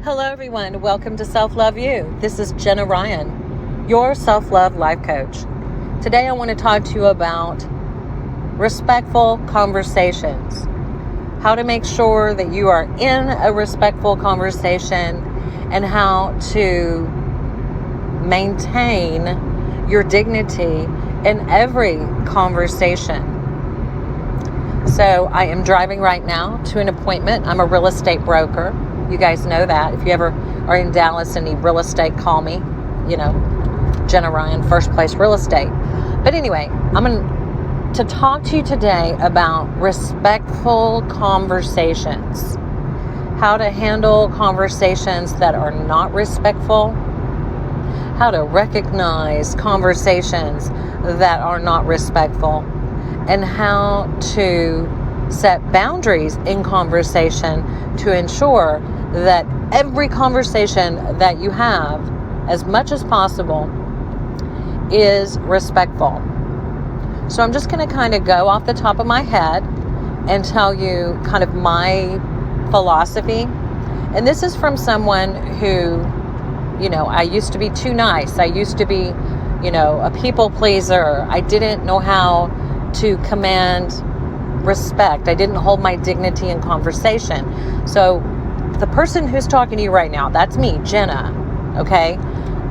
Hello everyone, welcome to Self-Love You. This is Jenna Ryan, your self-love life coach. Today I want to talk to you about respectful conversations. How to make sure that you are in a respectful conversation and how to maintain your dignity in every conversation. So I am driving right now to an appointment. I'm a real estate broker. You guys know that. If you ever are in Dallas and need real estate, call me. Jenna Ryan, First Place Real Estate. But anyway, I'm going to talk to you today about respectful conversations. How to handle conversations that are not respectful. How to recognize conversations that are not respectful. And how to set boundaries in conversation to ensure that every conversation that you have, as much as possible, is respectful. So I'm just going to kind of go off the top of my head and tell you kind of my philosophy. And this is from someone who, I used to be too nice. I used to be, a people pleaser. I didn't know how to command respect. I didn't hold my dignity in conversation. So the person who's talking to you right now, that's me, Jenna, okay?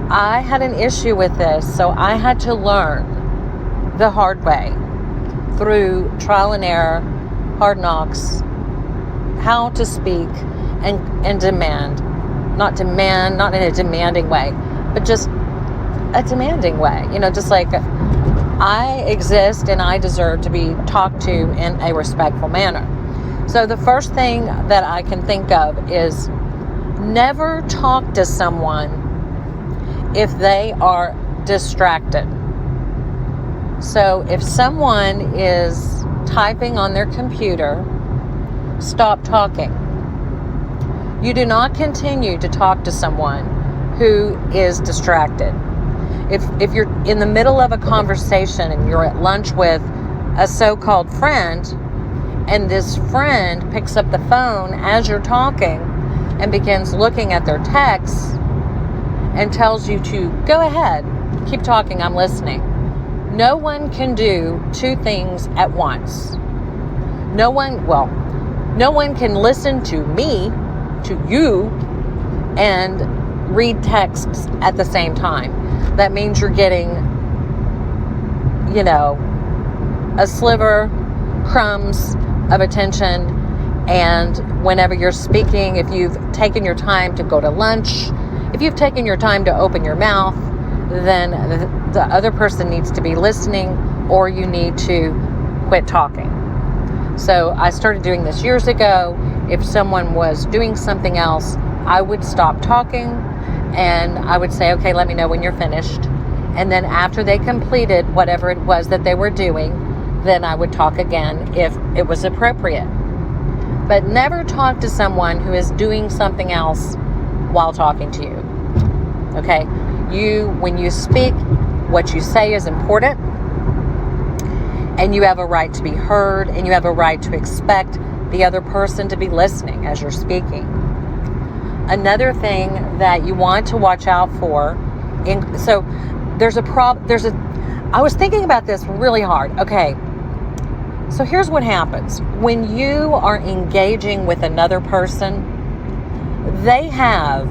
I had an issue with this, so I had to learn the hard way through trial and error, hard knocks, how to speak and demand. Not in a demanding way, but just a demanding way. Just like I exist and I deserve to be talked to in a respectful manner. So the first thing that I can think of is never talk to someone if they are distracted. So if someone is typing on their computer, stop talking. You do not continue to talk to someone who is distracted. If you're in the middle of a conversation and you're at lunch with a so-called friend, and this friend picks up the phone as you're talking and begins looking at their texts and tells you to go ahead, keep talking, I'm listening. No one can do two things at once. No one can listen to me, to you, and read texts at the same time. That means you're getting, a sliver, crumbs of attention. And whenever you're speaking, if you've taken your time to go to lunch, if you've taken your time to open your mouth, then the other person needs to be listening, or you need to quit talking. So I started doing this years ago. If someone was doing something else, I would stop talking and I would say, okay, let me know when you're finished. And then after they completed whatever it was that they were doing, then I would talk again if it was appropriate. But never talk to someone who is doing something else while talking to you. Okay? When you speak, what you say is important, and you have a right to be heard, and you have a right to expect the other person to be listening as you're speaking. Another thing that you want to watch out for, I was thinking about this really hard. Okay, so here's what happens. When you are engaging with another person, they have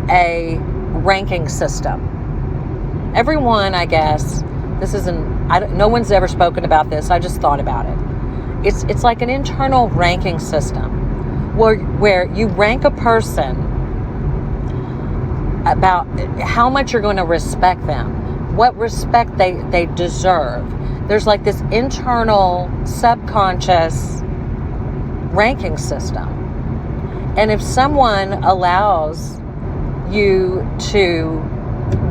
a ranking system. Everyone, I guess, no one's ever spoken about this, I just thought about it. It's like an internal ranking system where you rank a person about how much you're going to respect them, what respect they deserve. There's like this internal subconscious ranking system. And if someone allows you to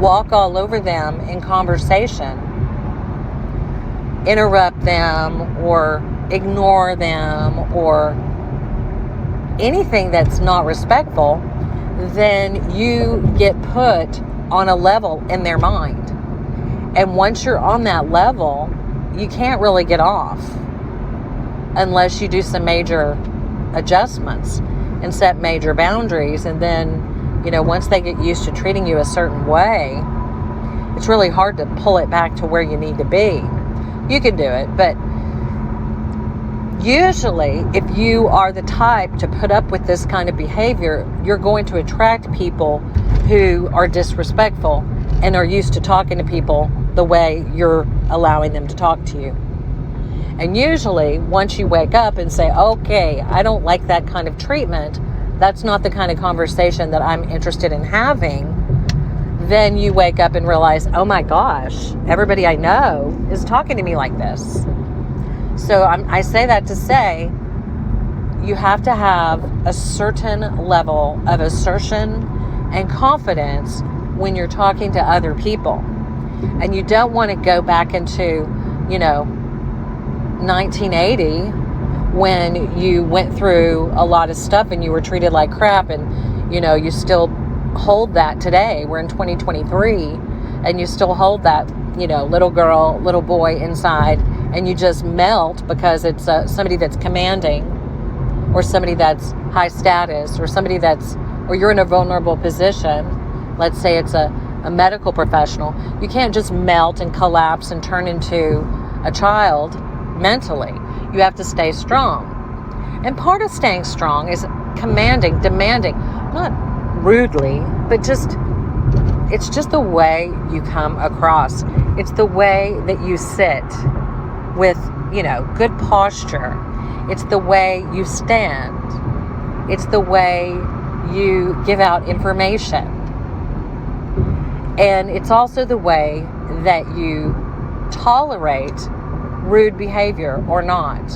walk all over them in conversation, interrupt them or ignore them or anything that's not respectful, then you get put on a level in their mind. And once you're on that level, you can't really get off unless you do some major adjustments. and set major boundaries. And then, once they get used to treating you a certain way, it's really hard to pull it back to where you need to be. You can do it, but usually if you are the type to put up with this kind of behavior, you're going to attract people who are disrespectful and are used to talking to people the way you're allowing them to talk to you. And usually, once you wake up and say, okay, I don't like that kind of treatment, that's not the kind of conversation that I'm interested in having, then you wake up and realize, oh my gosh, everybody I know is talking to me like this. So I say that to say, you have to have a certain level of assertion and confidence when you're talking to other people. And you don't want to go back into, 1980 when you went through a lot of stuff and you were treated like crap, and, you still hold that today. We're in 2023 and you still hold that, little girl, little boy inside, and you just melt because it's somebody that's commanding, or somebody that's high status, or or you're in a vulnerable position. Let's say it's a medical professional. You can't just melt and collapse and turn into a child mentally. You have to stay strong. And part of staying strong is commanding, demanding, not rudely, but it's just the way you come across. It's the way that you sit with, good posture. It's the way you stand. It's the way you give out information. And it's also the way that you tolerate rude behavior or not.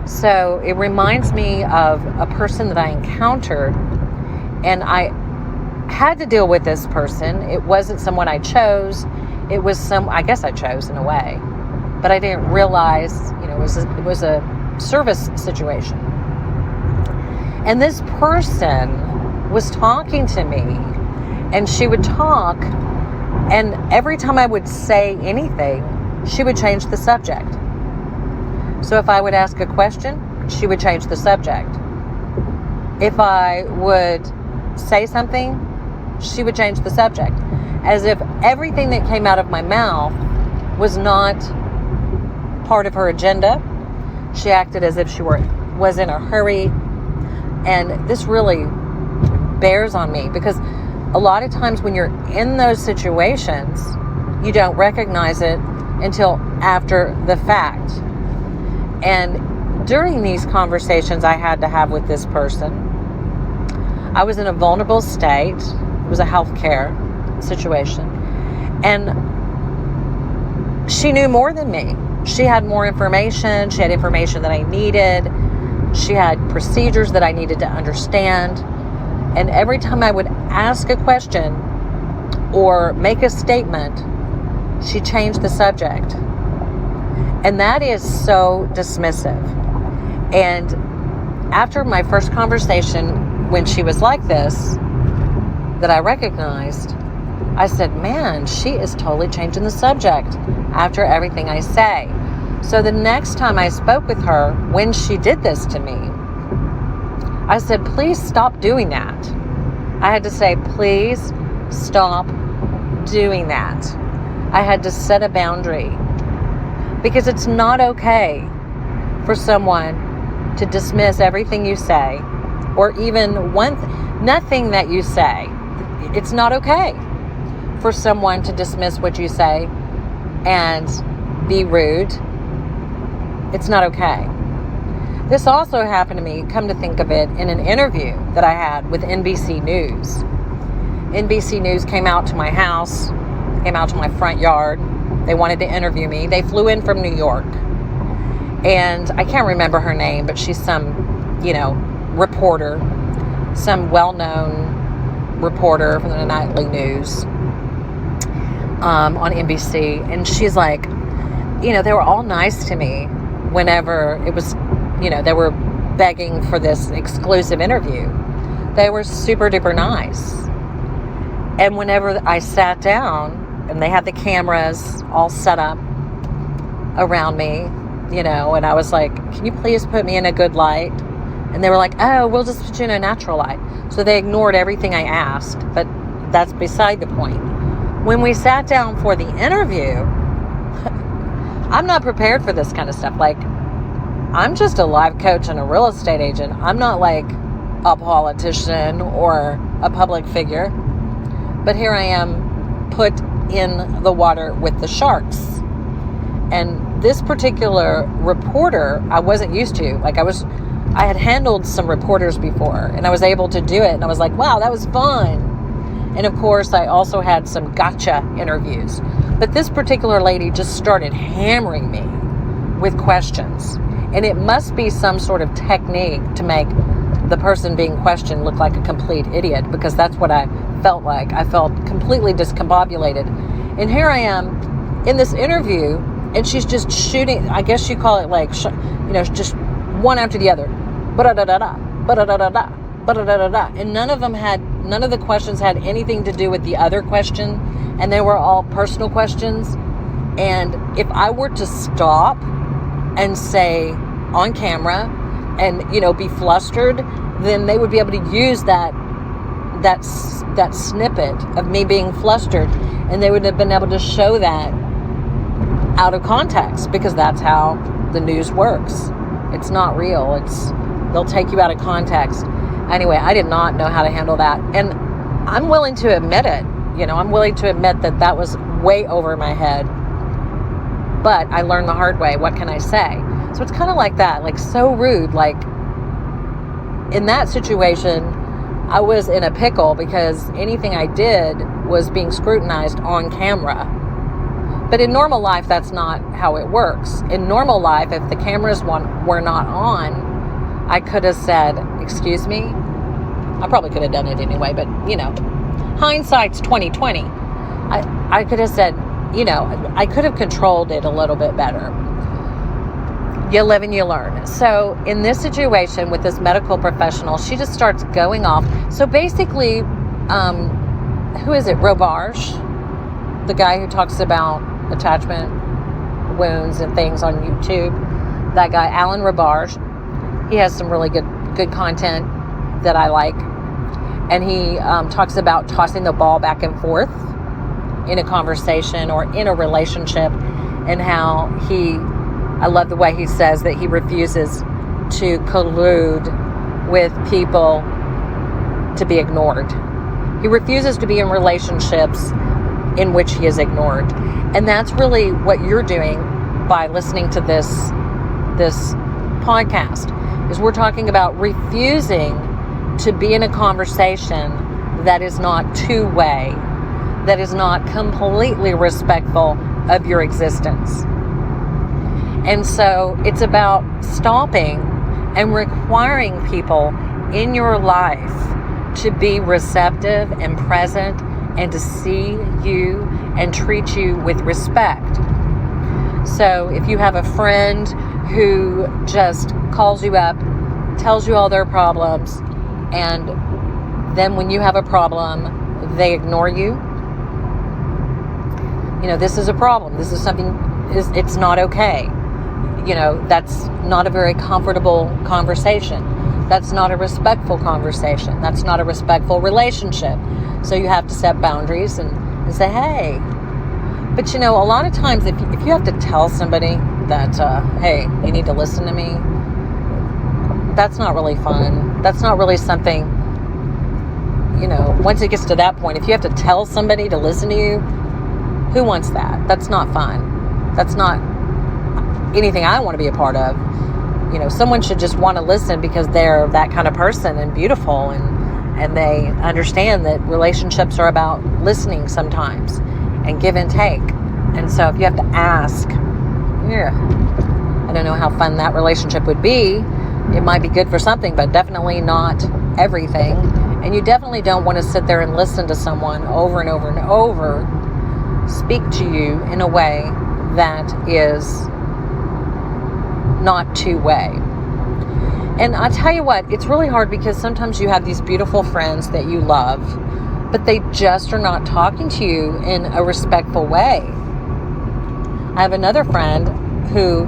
So it reminds me of a person that I encountered, and I had to deal with this person. It wasn't someone I chose. It was I guess I chose in a way, but I didn't realize, it was a service situation. And this person was talking to me, and she would talk, and every time I would say anything, she would change the subject. So if I would ask a question, she would change the subject. If I would say something, she would change the subject. As if everything that came out of my mouth was not part of her agenda. She acted as if she was in a hurry. And this really bears on me, because a lot of times when you're in those situations, you don't recognize it until after the fact. And during these conversations I had to have with this person, I was in a vulnerable state. It was a healthcare situation. And she knew more than me. She had more information. She had information that I needed. She had procedures that I needed to understand. And every time I would ask a question or make a statement, she changed the subject. And that is so dismissive. And after my first conversation, when she was like this, that I recognized, I said, man, she is totally changing the subject after everything I say. So the next time I spoke with her, when she did this to me, I said, please stop doing that. I had to say, please stop doing that. I had to set a boundary, because it's not okay for someone to dismiss everything you say, or even nothing that you say. It's not okay for someone to dismiss what you say and be rude. It's not okay. This also happened to me, come to think of it, in an interview that I had with NBC News. NBC News came out to my house, came out to my front yard. They wanted to interview me. They flew in from New York. And I can't remember her name, but she's some, reporter, some well-known reporter from the nightly news on NBC. And she's like, they were all nice to me whenever it was, they were begging for this exclusive interview. They were super duper nice. And whenever I sat down, and they had the cameras all set up around me, and I was like, can you please put me in a good light? And they were like, oh, we'll just put you in a natural light. So they ignored everything I asked, but that's beside the point. When we sat down for the interview, I'm not prepared for this kind of stuff. Like, I'm just a life coach and a real estate agent. I'm not like a politician or a public figure. But here I am put in the water with the sharks. And this particular reporter, I wasn't used to. Like, I had handled some reporters before, and I was able to do it. And I was like, wow, that was fun. And of course, I also had some gotcha interviews. But this particular lady just started hammering me with questions. And it must be some sort of technique to make the person being questioned look like a complete idiot, because that's what I felt like. I felt completely discombobulated. And here I am in this interview, and she's just shooting, I guess you call it like, just one after the other. Ba-da-da-da-da, ba-da-da-da-da, ba-da-da-da-da. And none of the questions had anything to do with the other question. And they were all personal questions. And if I were to stop and say on camera and, be flustered, then they would be able to use that snippet of me being flustered. And they would have been able to show that out of context, because that's how the news works. It's not real. They'll take you out of context. Anyway, I did not know how to handle that. And I'm willing to admit it. I'm willing to admit that was way over my head. But I learned the hard way. What can I say? So it's kind of like that, like so rude. Like in that situation, I was in a pickle because anything I did was being scrutinized on camera. But in normal life, that's not how it works. In normal life, if the cameras were not on, I could have said, excuse me. I probably could have done it anyway, but hindsight's 20/20. I could have said, I could have controlled it a little bit better. You live and you learn. So in this situation with this medical professional, she just starts going off. So basically, who is it? Robarge, the guy who talks about attachment wounds and things on YouTube. That guy, Alan Robarge, he has some really good content that I like. And he talks about tossing the ball back and forth in a conversation or in a relationship, and how I love the way he says that he refuses to collude with people to be ignored. He refuses to be in relationships in which he is ignored. And that's really what you're doing by listening to this podcast, is we're talking about refusing to be in a conversation that is not two-way, that is not completely respectful of your existence. And so it's about stopping and requiring people in your life to be receptive and present and to see you and treat you with respect. So if you have a friend who just calls you up, tells you all their problems, and then when you have a problem, they ignore you, this is a problem. This is something, it's not okay. That's not a very comfortable conversation. That's not a respectful conversation. That's not a respectful relationship. So you have to set boundaries and say, hey. But a lot of times if you have to tell somebody that, hey, you need to listen to me, that's not really fun. That's not really something, once it gets to that point, if you have to tell somebody to listen to you, who wants that? That's not fun. That's not anything I want to be a part of. Someone should just want to listen because they're that kind of person and beautiful, and they understand that relationships are about listening sometimes and give and take. And so if you have to ask, I don't know how fun that relationship would be. It might be good for something, but definitely not everything. And you definitely don't want to sit there and listen to someone over and over and over speak to you in a way that is not two-way. And I tell you what, it's really hard because sometimes you have these beautiful friends that you love, but they just are not talking to you in a respectful way. I have another friend who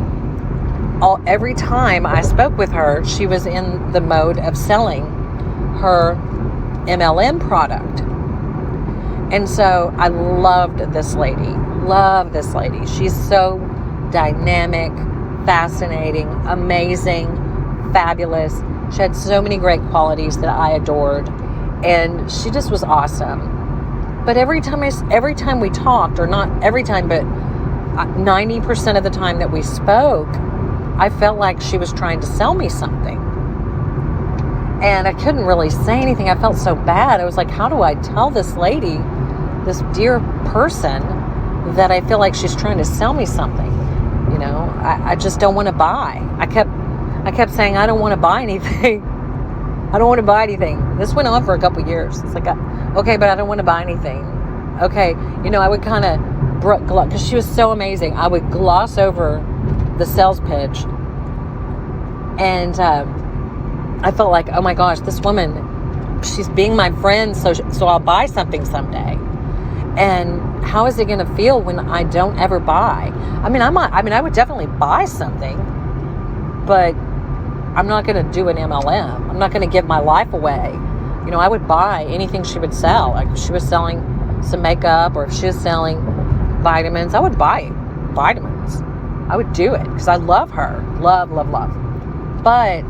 every time I spoke with her, she was in the mode of selling her MLM product. And so I loved this lady. She's so dynamic, fascinating, amazing, fabulous. She had so many great qualities that I adored, and she just was awesome. But every time we talked, or not every time, but 90% of the time that we spoke, I felt like she was trying to sell me something. And I couldn't really say anything. I felt so bad. I was like, how do I tell this lady, this dear person, that I feel like she's trying to sell me something? You know, I just don't want to buy. I kept saying, I don't want to buy anything. I don't want to buy anything. This went on for a couple years. It's like, okay, but I don't want to buy anything. Okay, you know, I would kind of, because she was so amazing, I would gloss over the sales pitch. And I felt like, oh my gosh, this woman, she's being my friend, so I'll buy something someday. And how is it going to feel when I don't ever buy? I mean, I would definitely buy something, but I'm not going to do an MLM. I'm not going to give my life away. You know, I would buy anything she would sell. Like if she was selling some makeup, or if she was selling vitamins, I would buy vitamins. I would do it because I love her. Love. But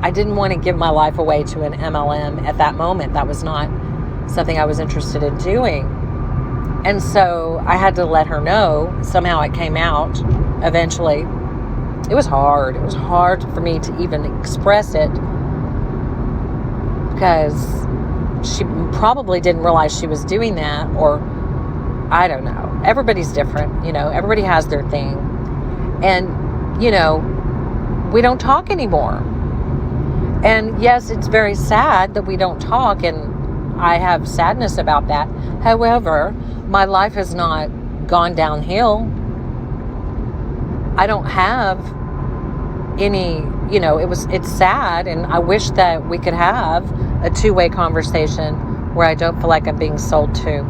I didn't want to give my life away to an MLM at that moment. That was not something I was interested in doing. And so I had to let her know. Somehow it came out eventually. It was hard. It was hard for me to even express it, because she probably didn't realize she was doing that, or I don't know. Everybody's different, you know. Everybody has their thing. And, you know, we don't talk anymore. And yes, it's very sad that we don't talk, and I have sadness about that. However, my life has not gone downhill. I don't have any, you know, it's sad, and I wish that we could have a two-way conversation where I don't feel like I'm being sold to.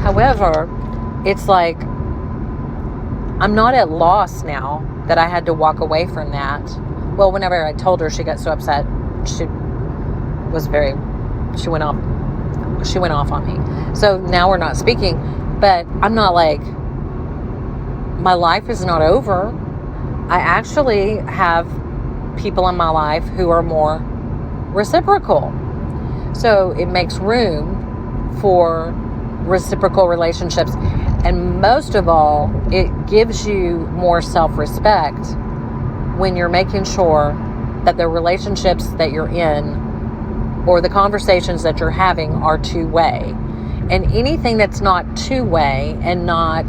However, it's like I'm not at loss now that I had to walk away from that. Well, whenever I told her, she got so upset. She went off on me. So now we're not speaking, but I'm not like, my life is not over. I actually have people in my life who are more reciprocal. So it makes room for reciprocal relationships. And most of all, it gives you more self-respect when you're making sure that the relationships that you're in, or the conversations that you're having, are two-way. And anything that's not two-way and not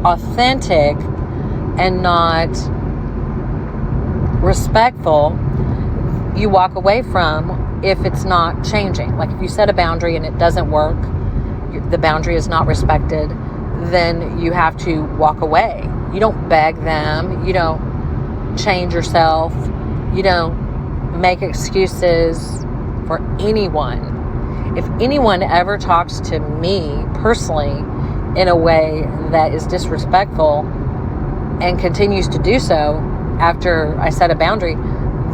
authentic and not respectful, you walk away from if it's not changing. Like if you set a boundary and it doesn't work, the boundary is not respected, then you have to walk away. You don't beg them. You don't change yourself. You don't make excuses for anyone. If anyone ever talks to me personally in a way that is disrespectful and continues to do so after I set a boundary,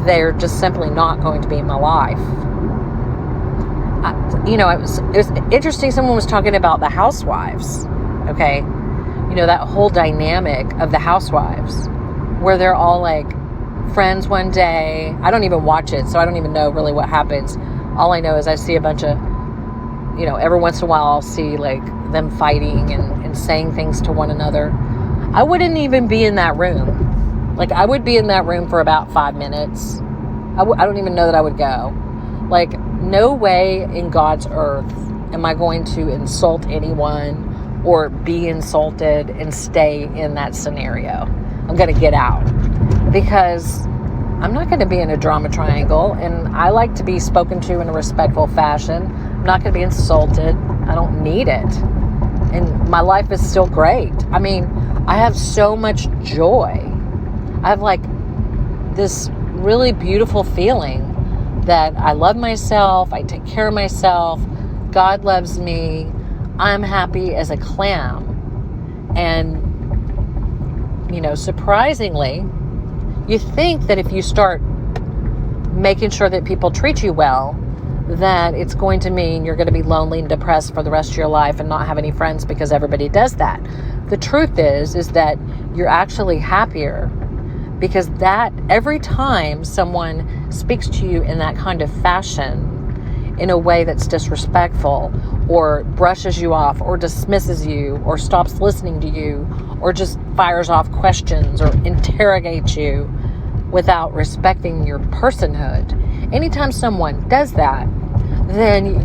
they're just simply not going to be in my life. It was interesting. Someone was talking about the housewives. Okay. You know, that whole dynamic of the housewives where they're all like friends one day. I don't even watch it, so I don't even know really what happens. All I know is I see a bunch of, every once in a while I'll see like them fighting and saying things to one another. I wouldn't even be in that room. Like I would be in that room for about 5 minutes. I don't even know that I would go. Like no way in God's earth am I going to insult anyone or be insulted and stay in that scenario. I'm going to get out because I'm not going to be in a drama triangle, and I like to be spoken to in a respectful fashion. I'm not going to be insulted. I don't need it. And my life is still great. I mean, I have so much joy. I have like this really beautiful feeling that I love myself. I take care of myself. God loves me. I'm happy as a clam. And, surprisingly, You think that if you start making sure that people treat you well, that it's going to mean you're going to be lonely and depressed for the rest of your life and not have any friends because everybody does that. The truth is that you're actually happier, because that every time someone speaks to you in that kind of fashion, in a way that's disrespectful, or brushes you off, or dismisses you, or stops listening to you, or just fires off questions or interrogates you without respecting your personhood, anytime someone does that, then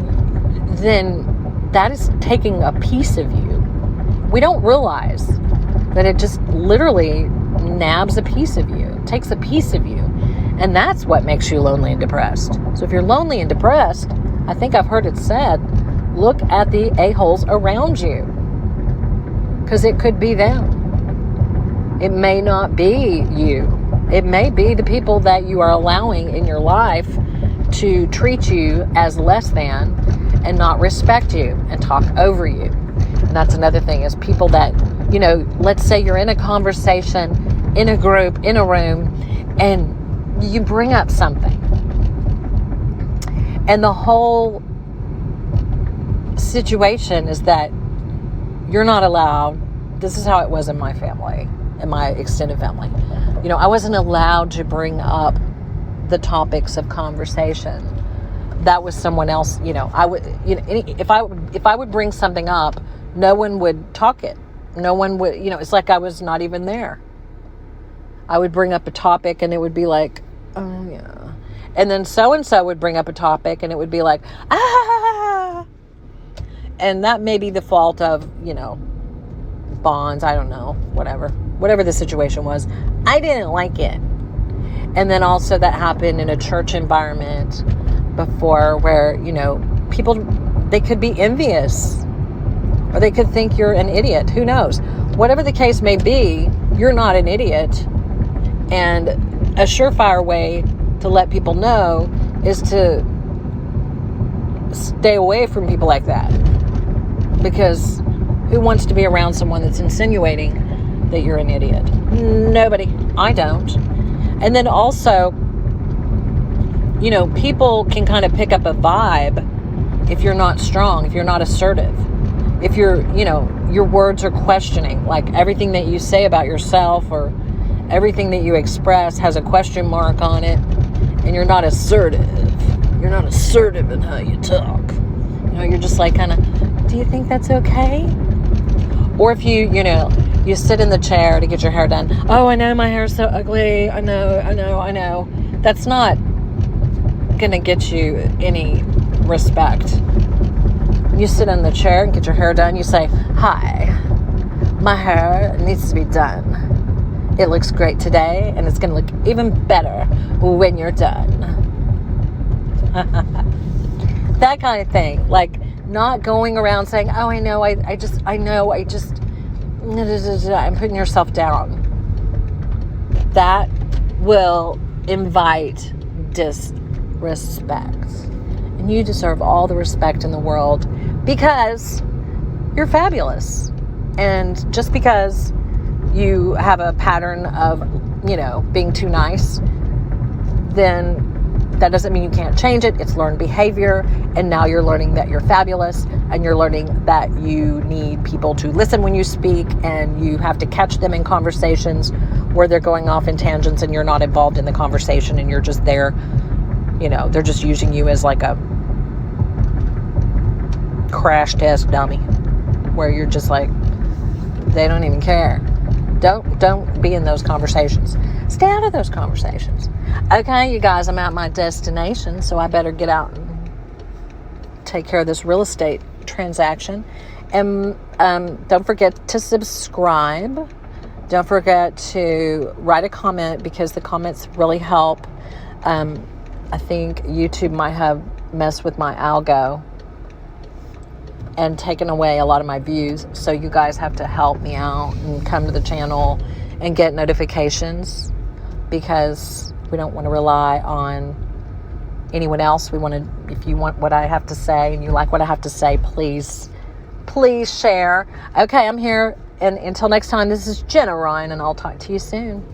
that is taking a piece of you. We don't realize that it just literally nabs a piece of you, takes a piece of you. And that's what makes you lonely and depressed. So if you're lonely and depressed, I think I've heard it said, look at the a-holes around you, because it could be them. It may not be you. It may be the people that you are allowing in your life to treat you as less than and not respect you and talk over you. And that's another thing, is people that, let's say you're in a conversation, in a group, in a room, and you bring up something. And the whole situation is that you're not allowed. This is how it was in my family, in my extended family. I wasn't allowed to bring up the topics of conversation. That was someone else. I would, if I would bring something up, no one would talk it. No one would, it's like I was not even there. I would bring up a topic and it would be like, oh yeah. And then so-and-so would bring up a topic and it would be like, ah. And that may be the fault of, bonds. I don't know, whatever the situation was. I didn't like it. And then also that happened in a church environment before, where, people, they could be envious, or they could think you're an idiot. Who knows? Whatever the case may be, you're not an idiot. And a surefire way to let people know is to stay away from people like that. Because who wants to be around someone that's insinuating that you're an idiot? Nobody. I don't. And then also, people can kind of pick up a vibe if you're not strong, if you're not assertive, if your words are questioning, like everything that you say about yourself or everything that you express has a question mark on it, and you're not assertive. You're not assertive in how you talk. You're just like kind of, do you think that's okay? Or if you sit in the chair to get your hair done. Oh, I know my hair's so ugly. I know. That's not going to get you any respect. You sit in the chair and get your hair done. You say, hi, my hair needs to be done. It looks great today, and it's going to look even better when you're done. That kind of thing. Like, not going around saying, oh, I know, I just, and putting yourself down. That will invite disrespect. And you deserve all the respect in the world, because you're fabulous. And just because you have a pattern of, being too nice, then that doesn't mean you can't change it. It's learned behavior. And now you're learning that you're fabulous, and you're learning that you need people to listen when you speak, and you have to catch them in conversations where they're going off in tangents and you're not involved in the conversation, and you're just there, they're just using you as like a crash test dummy, where you're just like, they don't even care. Don't be in those conversations. Stay out of those conversations. Okay, you guys, I'm at my destination, so I better get out and take care of this real estate transaction. And don't forget to subscribe. Don't forget to write a comment, because the comments really help. I think YouTube might have messed with my algo and taken away a lot of my views. So you guys have to help me out and come to the channel and get notifications, because we don't want to rely on anyone else. We want to, if you want what I have to say and you like what I have to say, please share. Okay, I'm here. And until next time, this is Jenna Ryan, and I'll talk to you soon.